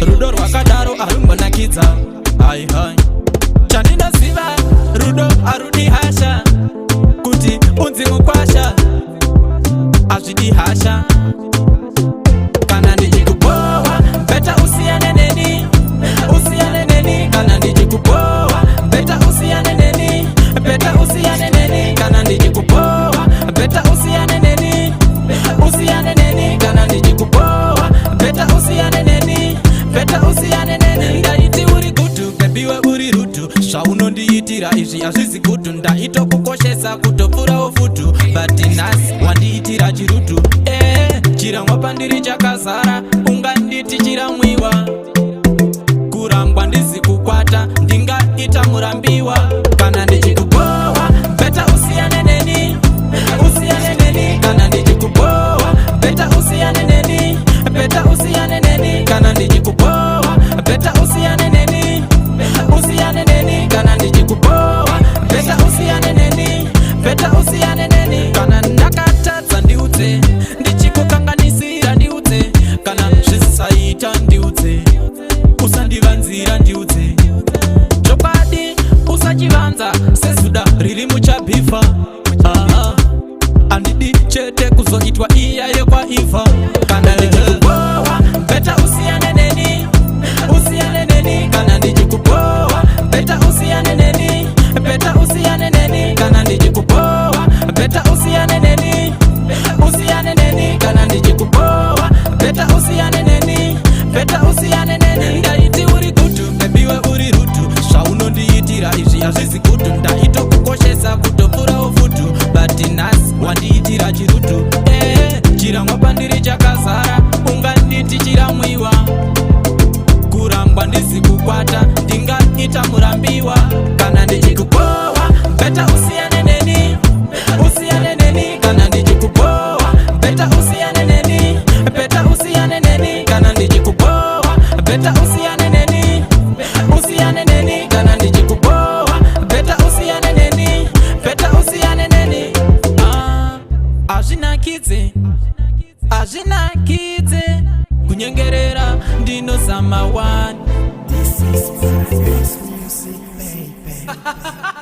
rudo rwakadaro arumbonakidza. Hai hai chandinoziva rudo arudi hasha, kuti unzi mukwasha azvidi hasha. Kana ndichikubohwa beta usiyane neni, usiyane neni. Kana ndichikubohwa beta usiyane neni, beta usiyane neni. Kana ndichikubohwa beta usiyane neni, usiyane neni. Kana ndichikubohwa beta usiyane neni, beta usiyane neni. Ndaiti uri gutu bebiwe uri rutu, zvaunondiitira izvi hazvizi gutu. Ndaitokukoshesa kutopfurawo futu, but nhasi wandiitira chirutu. Chirangwa pandiri chakazara, unganditi chiramwiwa. Kurangwa ndizi kukwata, ndingaita murambiwa. Kana ndichikubohwa beta usiyane neni, usiyane neni. Kana ndichikubohwa beta usiyane neni, beta usiyane neni. Kana ndichikubohwa beta usiyane neni, usiyane neni. Kana ndichikubohwa beta usiyane neni, beta usiyane neni. Kana ndakatadza ndiudze, ndichikukanganisira ndiudze. Kana zvisaita ndiudze, usandivanzira ndiudze. Chokwadi usachivanza sezuda riri muchabhifa. Handidi chete kuzoitwa iya yekwaifa. Kana ndichikubohwa beta usiyane neni, usiyane neni. Kana ndichikubohwa beta usiyane neni, beta usiyane neni. Kana ndichikubohwa beta usiyane neni, usiyane neni. Kana ndichikubohwa beta usiyane neni, beta usiyane neni. Ndaiti uri gutu bebiwe uri rutu, zvaunondiitira izvi hazvizi gutu. Ndaitokukoshesa kutopfurawo futu, but nhasi wandiitira chirutu. Chirangwa pandiri chakazara, unganditi chiramwiwa. Kurangwa ndizi kukwata, ndingaita murambiwa. Kana ndichikubohwa beta usiyane neni, usiyane neni. Kana ndichikubohwa beta usiyane neni, beta usiyane neni. Kana ndichikubohwa beta usiyane neni, usiyane neni. Kana ndichikubohwa beta usiyane neni, beta usiyane neni. Azvinakidze, azvinakidze kunyengerera ndinozama one. This is music, baby.